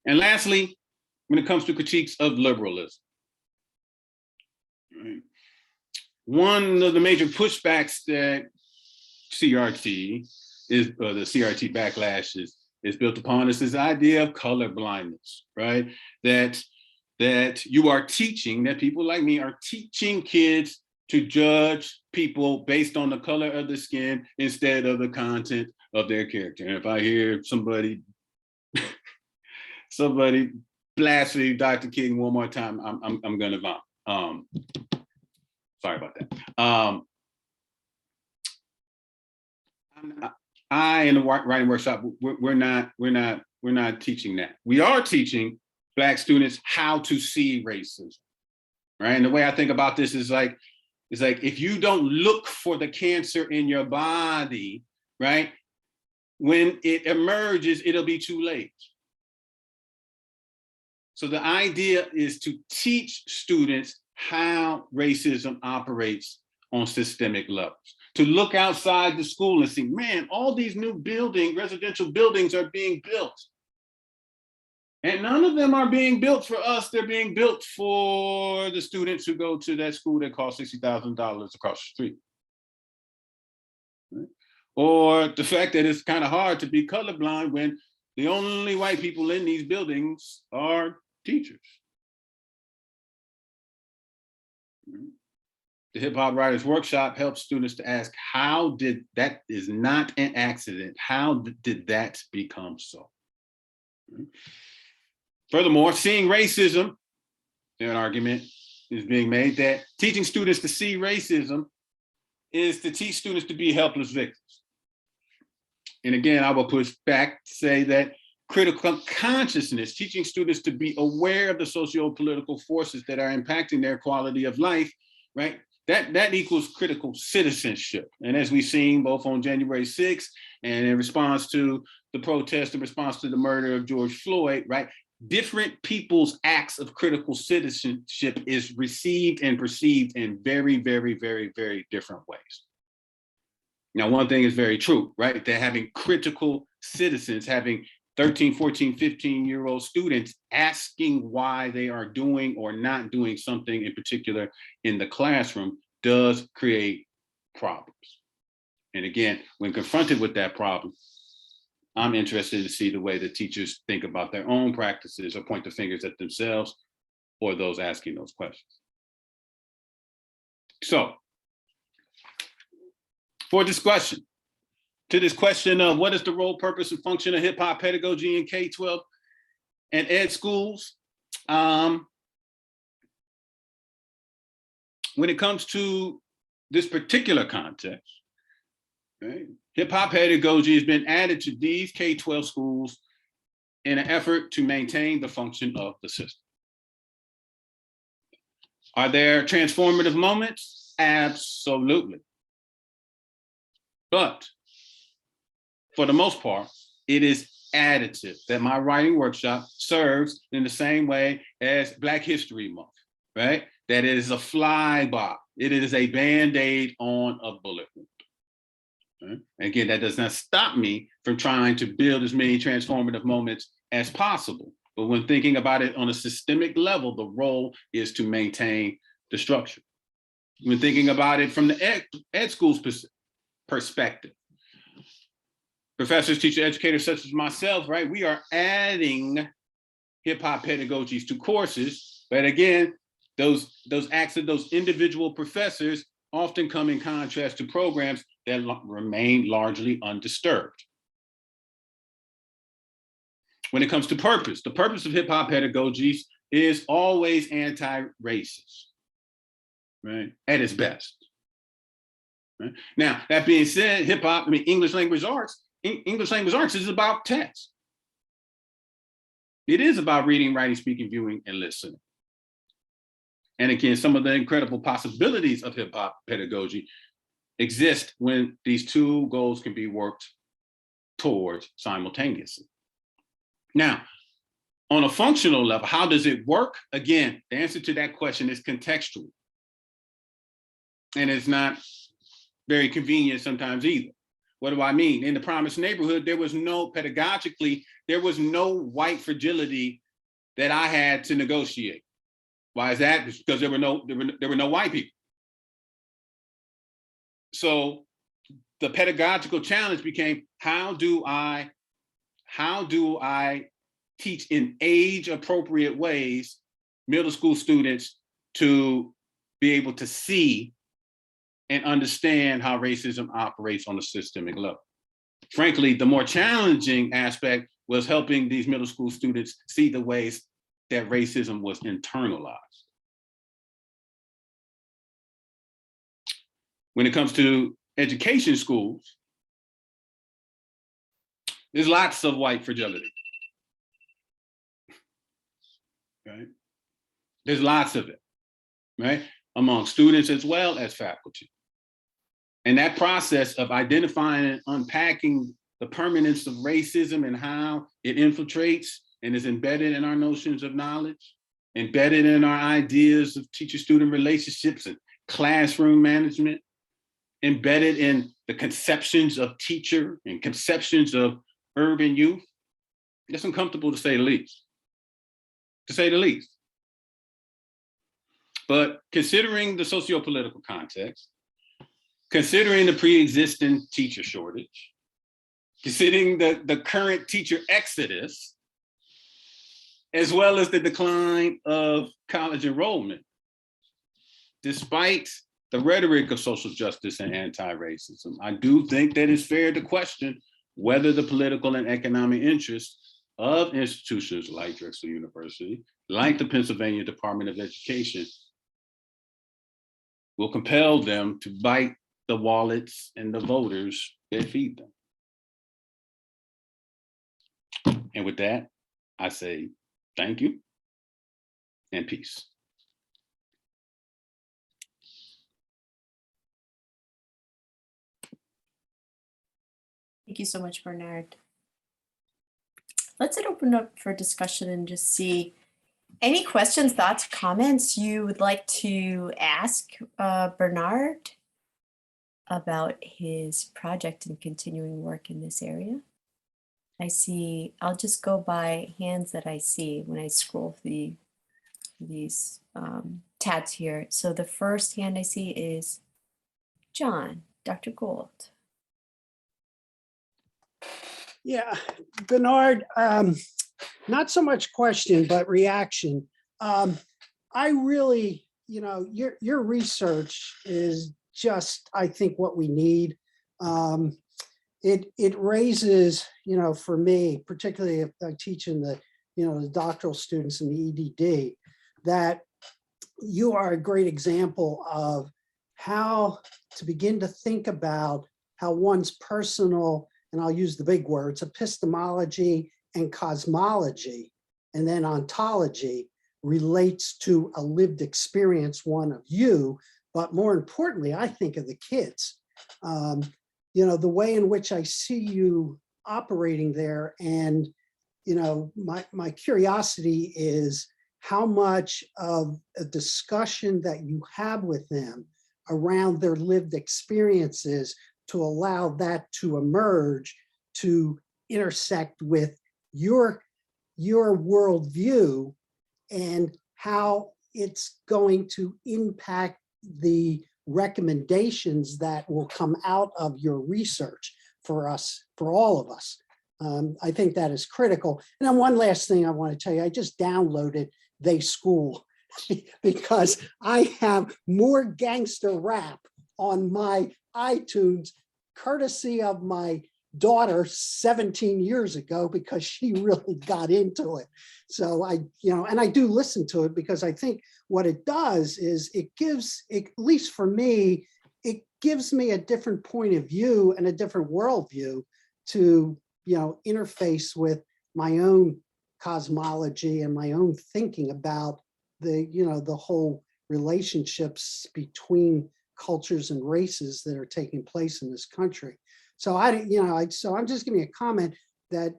And lastly, when it comes to critiques of liberalism, right? One of the major pushbacks that CRT is, or the CRT backlash is built upon is this idea of color blindness, right? That you are teaching, that people like me are teaching kids to judge people based on the color of the skin instead of the content of their character. And if I hear somebody blaspheme Dr. King one more time, I'm gonna vomit. Sorry about that. I in the writing workshop, we're not teaching that. We are teaching Black students how to see racism, right? And the way I think about this is like if you don't look for the cancer in your body, right? When it emerges, it'll be too late. So the idea is to teach students how racism operates on systemic levels. To look outside the school and see, man, all these new residential buildings are being built. And none of them are being built for us. They're being built for the students who go to that school that costs $60,000 across the street. Right? Or the fact that it's kind of hard to be colorblind when the only white people in these buildings are teachers. Right? the Hip Hop Writers Workshop helps students to ask, how did that is not an accident? How did that become so? Furthermore, seeing racism, an argument is being made that teaching students to see racism is to teach students to be helpless victims. And again, I will push back to say that critical consciousness, teaching students to be aware of the socio-political forces that are impacting their quality of life, right? That equals critical citizenship. And as we've seen both on January 6th and in response to the protest, in response to the murder of George Floyd, right? Different people's acts of critical citizenship is received and perceived in very, very, very, very different ways. Now, one thing is very true, right? That having critical citizens, having 13, 14, 15-year-old students asking why they are doing or not doing something in particular in the classroom does create problems. And again, when confronted with that problem, I'm interested to see the way that teachers think about their own practices or point the fingers at themselves or those asking those questions. So, for discussion, to this question of what is the role, purpose, and function of hip hop pedagogy in K-12 and ed schools, when it comes to this particular context, right, hip hop pedagogy has been added to these K-12 schools in an effort to maintain the function of the system. Are there transformative moments? Absolutely. But for the most part, it is additive, that my writing workshop serves in the same way as Black History Month, right? That it is a flyby. It is a Band-Aid on a bullet wound. Right? Again, that does not stop me from trying to build as many transformative moments as possible. But when thinking about it on a systemic level, the role is to maintain the structure. When thinking about it from the ed school's perspective, professors, teachers, educators such as myself, right? We are adding hip hop pedagogies to courses, but again, those acts of those individual professors often come in contrast to programs that remain largely undisturbed. When it comes to purpose, the purpose of hip hop pedagogies is always anti-racist, right? At its best. Right? Now, that being said, hip hop, English language arts is about text. It is about reading, writing, speaking, viewing, and listening. And again, some of the incredible possibilities of hip hop pedagogy exist when these two goals can be worked towards simultaneously. Now, on a functional level, how does it work? Again, the answer to that question is contextual. And it's not very convenient sometimes either. What do I mean? In the Promised Neighborhood, there was no, pedagogically, there was no white fragility that I had to negotiate. Why is that? It's because there were no white people. So the pedagogical challenge became, how do I teach in age-appropriate ways middle school students to be able to see and understand how racism operates on a systemic level. Frankly, the more challenging aspect was helping these middle school students see the ways that racism was internalized. When it comes to education schools, there's lots of white fragility, right? There's lots of it, right? Among students as well as faculty. And that process of identifying and unpacking the permanence of racism and how it infiltrates and is embedded in our notions of knowledge, embedded in our ideas of teacher-student relationships and classroom management, embedded in the conceptions of teacher and conceptions of urban youth, it's uncomfortable to say the least, But considering the socio-political context, considering the pre-existing teacher shortage, considering the current teacher exodus, as well as the decline of college enrollment, despite the rhetoric of social justice and anti-racism. I do think that it's fair to question whether the political and economic interests of institutions like Drexel University, like the Pennsylvania Department of Education, will compel them to bite the wallets and the voters that feed them. And with that, I say thank you and peace. Thank you so much, Bernard. Let's open up for discussion and just see any questions, thoughts, comments you would like to ask Bernard about his project and continuing work in this area. I see, I'll just go by hands that I see when I scroll through these tabs here. So the first hand I see is John, Dr. Gould. Yeah, Bernard, not so much question, but reaction. I really, your research is just, I think, what we need. It raises, for me, particularly if I teach in the, the doctoral students in the EDD, that you are a great example of how to begin to think about how one's personal, and I'll use the big words, epistemology and cosmology, and then ontology relates to a lived experience, one of you, but more importantly, I think of the kids. The way in which I see you operating there, and my curiosity is how much of a discussion that you have with them around their lived experiences to allow that to emerge, to intersect with your worldview, and how it's going to impact the recommendations that will come out of your research for us, for all of us. I think that is critical. And then one last thing I want to tell you, I just downloaded They School because I have more gangster rap on my iTunes, courtesy of my daughter 17 years ago, because she really got into it. So and I do listen to it because I think what it does is it gives, at least for me, it gives me a different point of view and a different worldview to, interface with my own cosmology and my own thinking about the whole relationships between cultures and races that are taking place in this country. So so I'm just giving a comment that,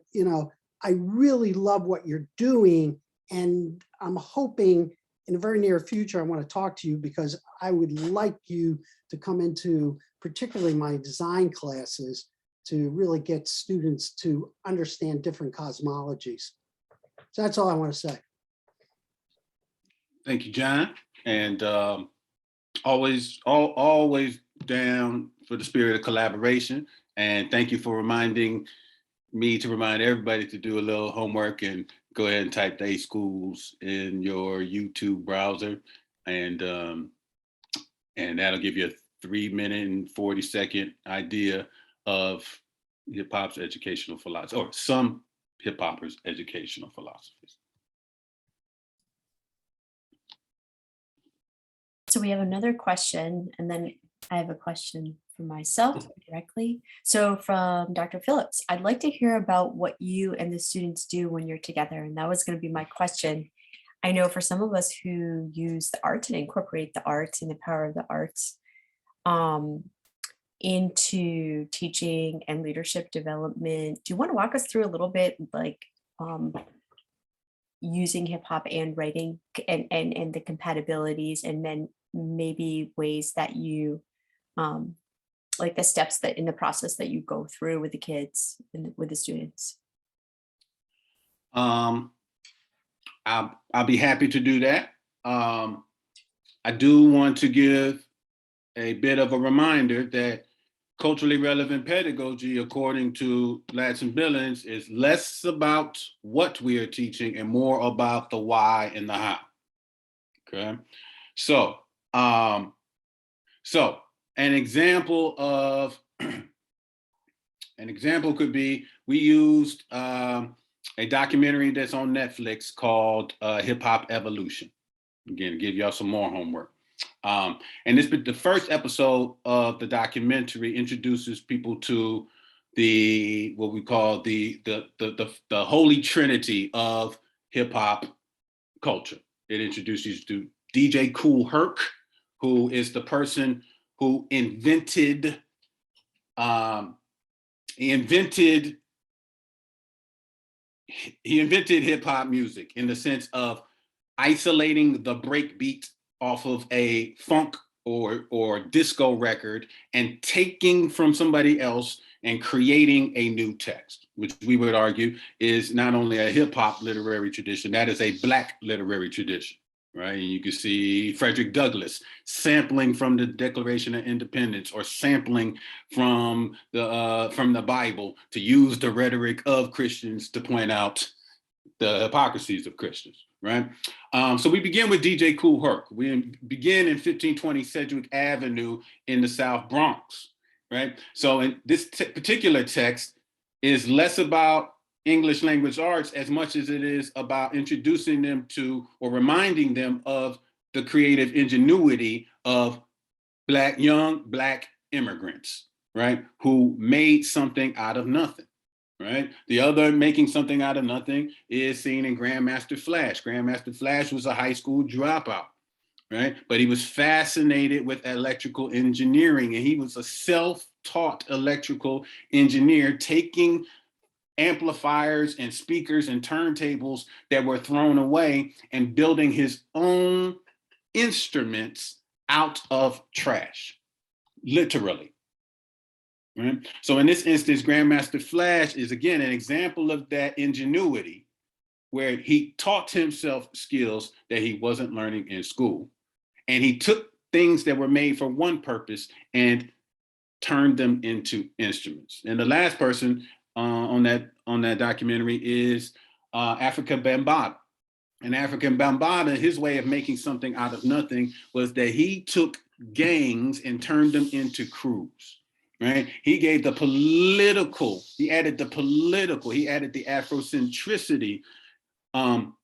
I really love what you're doing, and I'm hoping in the very near future, I want to talk to you because I would like you to come into particularly my design classes to really get students to understand different cosmologies. So that's all I want to say. Thank you, John. And always down for the spirit of collaboration. And thank you for reminding me to remind everybody to do a little homework and go ahead and type They Schools in your YouTube browser. And that'll give you a 3-minute and 40-second idea of hip hop's educational philosophy, or some hip hoppers' educational philosophies. So we have another question, and then I have a question for myself directly. So from Dr. Phillips, I'd like to hear about what you and the students do when you're together. And that was going to be my question. I know for some of us who use the arts and incorporate the arts and the power of the arts into teaching and leadership development, do you want to walk us through a little bit, like using hip hop and writing and the compatibilities, and then maybe ways that you like the steps that in the process that you go through with the kids and with the students? I'll be happy to do that. I do want to give a bit of a reminder that culturally relevant pedagogy, according to Latson Billings, is less about what we are teaching and more about the why and the how. Okay, so So an example could be, we used a documentary that's on Netflix called Hip Hop Evolution. Again, to give y'all some more homework. And the first episode of the documentary introduces people to what we call the holy trinity of hip hop culture. It introduces you to DJ Kool Herc, who is the person who invented hip hop music in the sense of isolating the break beat off of a funk or disco record and taking from somebody else and creating a new text, which we would argue is not only a hip hop literary tradition, that is a Black literary tradition, right? And you can see Frederick Douglass sampling from the Declaration of Independence or sampling from the Bible to use the rhetoric of Christians to point out the hypocrisies of Christians, right? So we begin with DJ Kool Herc. We begin in 1520 Sedgwick Avenue in the South Bronx, right? So in this particular text is less about English language arts as much as it is about introducing them to or reminding them of the creative ingenuity of young Black immigrants, right? Who made something out of nothing. Right. The other making something out of nothing is seen in Grandmaster Flash. Grandmaster Flash was a high school dropout, right? But he was fascinated with electrical engineering, and he was a self-taught electrical engineer, taking amplifiers and speakers and turntables that were thrown away and building his own instruments out of trash, literally. Right? So in this instance, Grandmaster Flash is again an example of that ingenuity where he taught himself skills that he wasn't learning in school. And he took things that were made for one purpose and turned them into instruments. And the last person on that documentary is Afrika Bambaataa. And Afrika Bambaataa, his way of making something out of nothing was that he took gangs and turned them into crews. Right? He gave the political, he added the Afrocentricity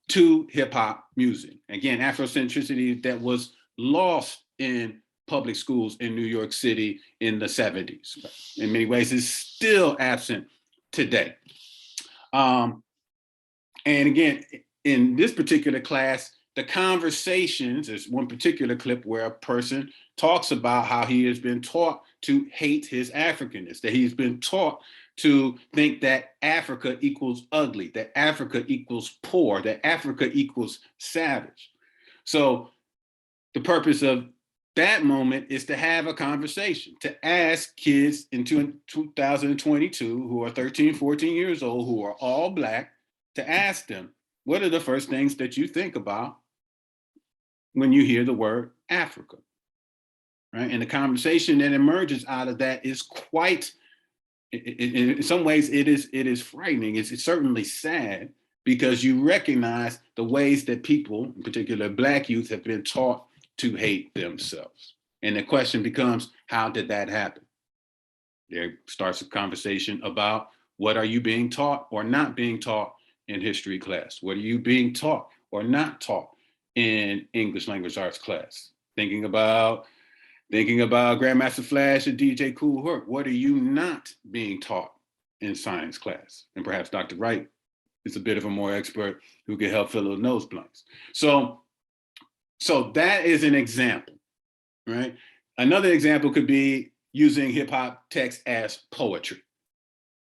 to hip hop music. Again, Afrocentricity that was lost in public schools in New York City in the 70s. In many ways, is still absent today. And again, in this particular class, the conversations, there's one particular clip where a person talks about how he has been taught to hate his Africanness, that he's been taught to think that Africa equals ugly, that Africa equals poor, that Africa equals savage. So the purpose of that moment is to have a conversation, to ask kids in 2022 who are 13, 14 years old, who are all Black, to ask them, what are the first things that you think about when you hear the word Africa? Right? And the conversation that emerges out of that is quite, in some ways, it is frightening. It's certainly sad because you recognize the ways that people, in particular Black youth, have been taught to hate themselves. And the question becomes, how did that happen? There starts a conversation about what are you being taught or not being taught in history class? What are you being taught or not taught in English language arts class? Thinking about Grandmaster Flash and DJ Kool Herc. What are you not being taught in science class? And perhaps Dr. Wright is a bit of a more expert who can help fill those blanks. So that is an example, right? Another example could be using hip hop text as poetry,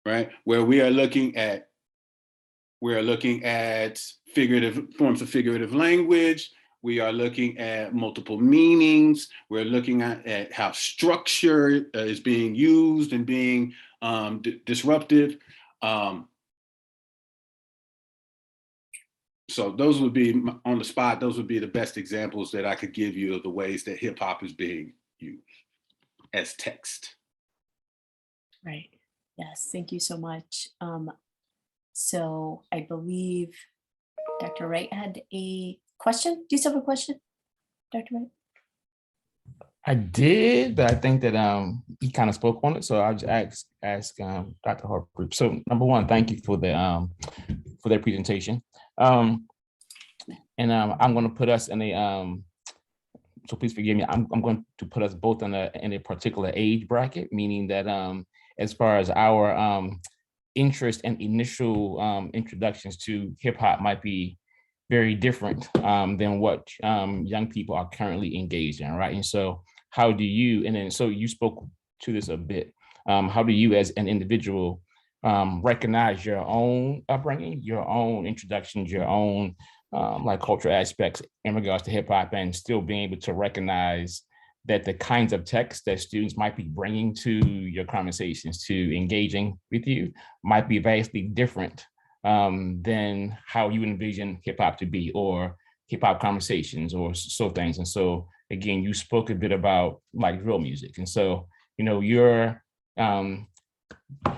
right? Where we are looking at figurative forms of figurative language. We are looking at multiple meanings. We're looking at how structure is being used and being disruptive. So those would be, on the spot, those would be the best examples that I could give you of the ways that hip hop is being used as text. Right. Yes, thank you so much. So I believe Dr. Wright had a question. Do you still have a question, Dr. Wright? I did, but I think that he kind of spoke on it, so I'll just ask Dr. Harper. So number one, thank you for their presentation, and I'm going to put us in a so please forgive me. I'm going to put us both in a particular age bracket, meaning that as far as our interest and initial introductions to hip hop might be very different than what young people are currently engaged in, right? And so how do you, and then so you spoke to this a bit, how do you as an individual recognize your own upbringing, your own introductions, your own like cultural aspects in regards to hip hop, and still being able to recognize that the kinds of text that students might be bringing to your conversations, to engaging with you, might be vastly different than how you envision hip hop to be, or hip hop conversations, or so things. And so, again, you spoke a bit about like real music. And so, you know, your, I don't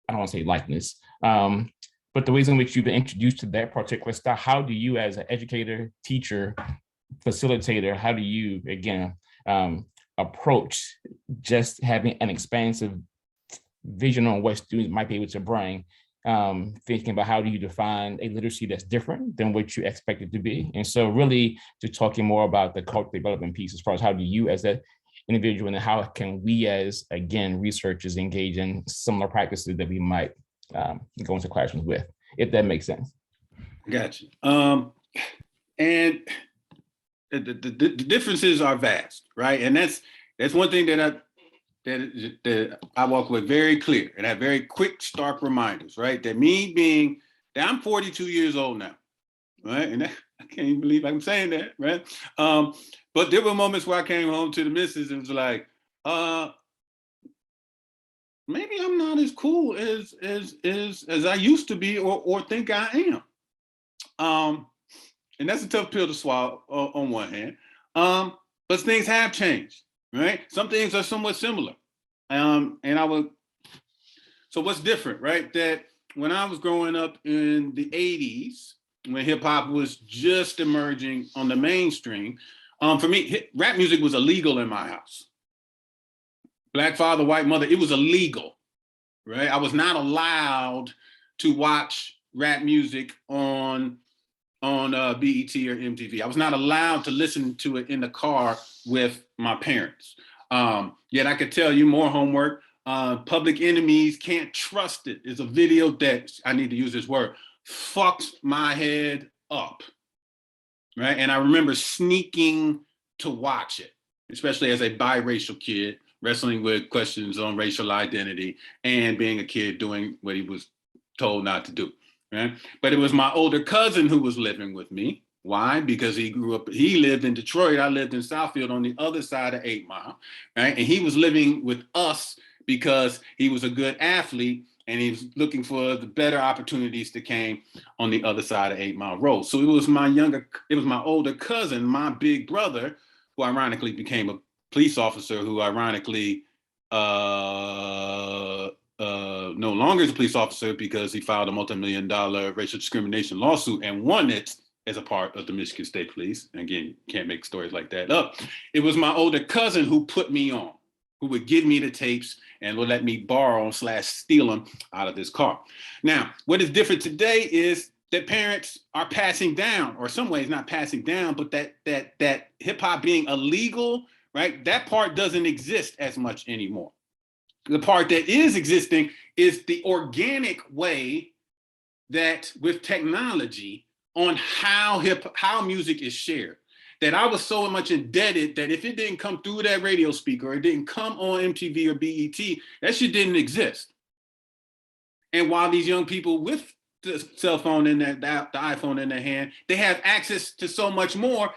want to say likeness, but the ways in which you've been introduced to that particular style, how do you as an educator, teacher, facilitator, how do you, again, approach just having an expansive vision on what students might be able to bring, thinking about how do you define a literacy that's different than what you expect it to be? And so really just talking more about the cultural development piece as far as how do you as an individual, and how can we as, again, researchers engage in similar practices that we might go into classrooms with, if that makes sense. Gotcha. And the differences are vast, right? And that's one thing that I walk with very clear, and have very quick, stark reminders, right? That me being that I'm 42 years old now, right? And I can't even believe I'm saying that, right? But there were moments where I came home to the missus and was like, maybe I'm not as cool as I used to be, or think I am. And that's a tough pill to swallow on one hand. But things have changed, right? Some things are somewhat similar. So what's different, right? That when I was growing up in the 80s, when hip hop was just emerging on the mainstream, for me, rap music was illegal in my house. Black father, white mother, it was illegal, right? I was not allowed to watch rap music on BET or MTV. I was not allowed to listen to it in the car with my parents. Yet I could tell you more homework. Public Enemies, Can't Trust It is a video that, I need to use this word, fucked my head up, right? And I remember sneaking to watch it, especially as a biracial kid, wrestling with questions on racial identity and being a kid doing what he was told not to do. Right? But it was my older cousin who was living with me. Why? Because he lived in Detroit. I lived in Southfield on the other side of 8 Mile, right? And he was living with us because he was a good athlete and he was looking for the better opportunities that came on the other side of 8 Mile Road. So it was my older cousin, my big brother, who ironically became a police officer, who ironically no longer is a police officer because he filed a multi-million-dollar racial discrimination lawsuit and won it as a part of the Michigan State Police. Again, can't make stories like that up. It was my older cousin who put me on, who would give me the tapes and would let me borrow/steal them out of this car. Now, what is different today is that parents are passing down, or some ways not passing down, but that hip hop being illegal, right? That part doesn't exist as much anymore. The part that is existing is the organic way that with technology on how music is shared. That I was so much indebted that if it didn't come through that radio speaker, or it didn't come on MTV or BET, that shit didn't exist. And while these young people with the cell phone in the iPhone in their hand, they have access to so much more.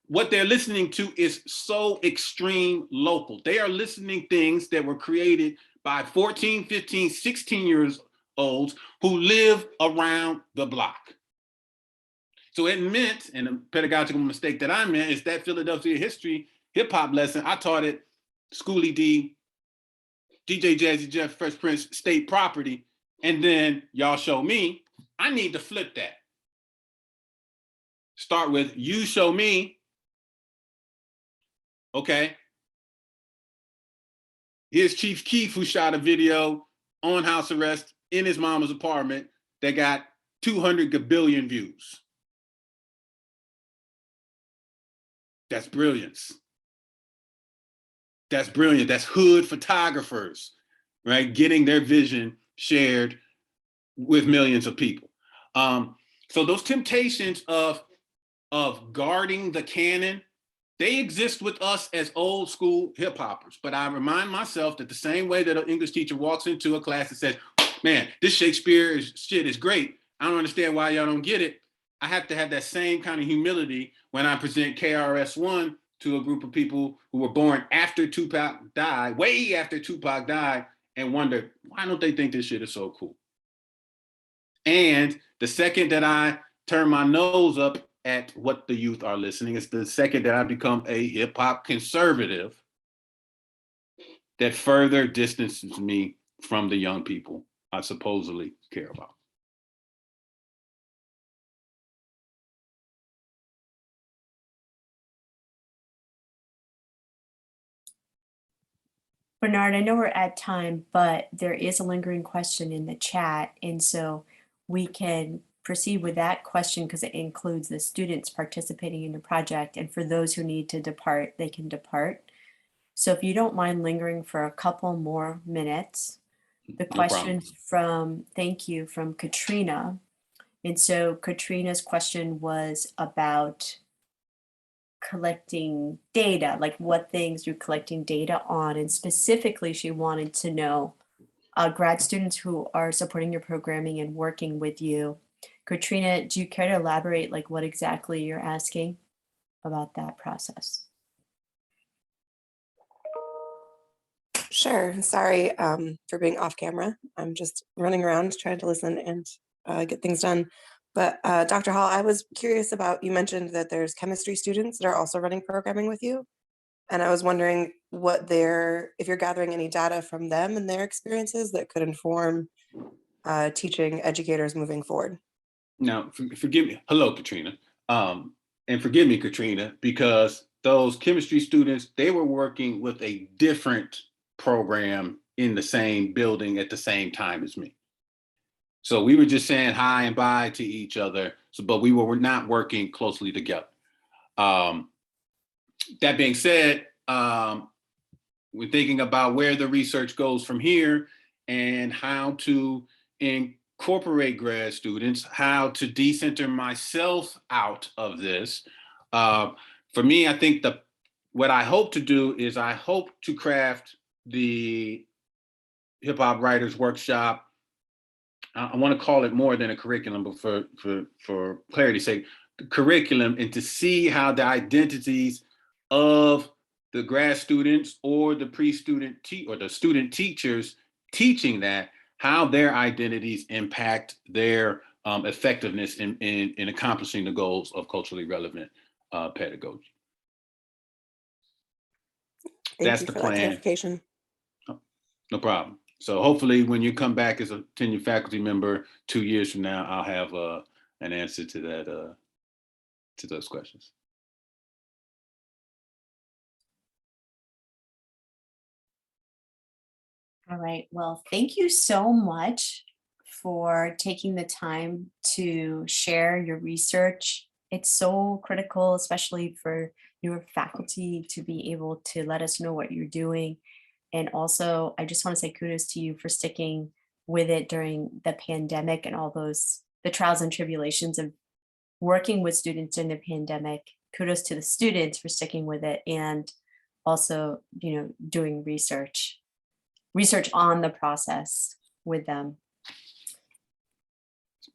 What they're listening to is so extreme local. They are listening things that were created by 14, 15, 16 years olds who live around the block. So it meant, and the pedagogical mistake that I made, is that Philadelphia history hip hop lesson, I taught it Schoolie D, DJ Jazzy Jeff, Fresh Prince, State Property, and then y'all show me. I need to flip that. Start with you show me, okay? Here's Chief Keef, who shot a video on house arrest in his mama's apartment that got 200 gabillion views. That's brilliance. That's brilliant. That's hood photographers, right? Getting their vision shared with millions of people. So those temptations of guarding the canon, they exist with us as old school hip hoppers. But I remind myself that the same way that an English teacher walks into a class and says, man, this Shakespeare shit is great. I don't understand why y'all don't get it. I have to have that same kind of humility when I present KRS-One to a group of people who were born after Tupac died, way after Tupac died, and wonder, why don't they think this shit is so cool? And the second that I turn my nose up at what the youth are listening, it's the second that I become a hip hop conservative that further distances me from the young people I supposedly care about. Bernard, I know we're at time, but there is a lingering question in the chat. And so we can proceed with that question because it includes the students participating in the project. And for those who need to depart, they can depart. So if you don't mind lingering for a couple more minutes, the question from, thank you, from Katrina. And so Katrina's question was about collecting data, like what things you're collecting data on. And specifically, she wanted to know grad students who are supporting your programming and working with you. Katrina, do you care to elaborate like what exactly you're asking about that process? Sure. Sorry for being off camera. I'm just running around trying to listen and get things done. But Dr. Hall, I was curious about, you mentioned that there's chemistry students that are also running programming with you. And I was wondering if you're gathering any data from them and their experiences that could inform teaching educators moving forward. Now, forgive me. Hello, Katrina. And forgive me, Katrina, because those chemistry students, they were working with a different program in the same building at the same time as me. So we were just saying hi and bye to each other, but we were not working closely together. That being said, we're thinking about where the research goes from here and how to incorporate grad students, how to decenter myself out of this. For me, I think what I hope to do is I hope to craft the Hip Hop Writers Workshop. I want to call it more than a curriculum, but for clarity's sake, the curriculum, and to see how the identities of the grad students or the pre-student or the student teachers teaching that, how their identities impact their effectiveness in accomplishing the goals of culturally relevant pedagogy. That's the plan. Clarification. Oh, no problem. So hopefully when you come back as a tenured faculty member 2 years from now, I'll have an answer to that, to those questions. All right. Well, thank you so much for taking the time to share your research. It's so critical, especially for your faculty, to be able to let us know what you're doing. And also, I just want to say kudos to you for sticking with it during the pandemic and all the trials and tribulations of working with students in the pandemic. Kudos to the students for sticking with it and also, doing research on the process with them.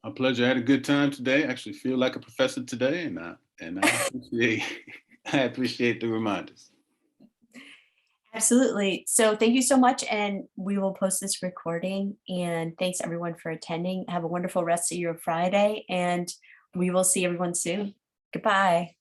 My pleasure. I had a good time today. I actually feel like a professor today, and I appreciate the reminders. Absolutely. So thank you so much. And we will post this recording. And thanks everyone for attending. Have a wonderful rest of your Friday. And we will see everyone soon. Goodbye.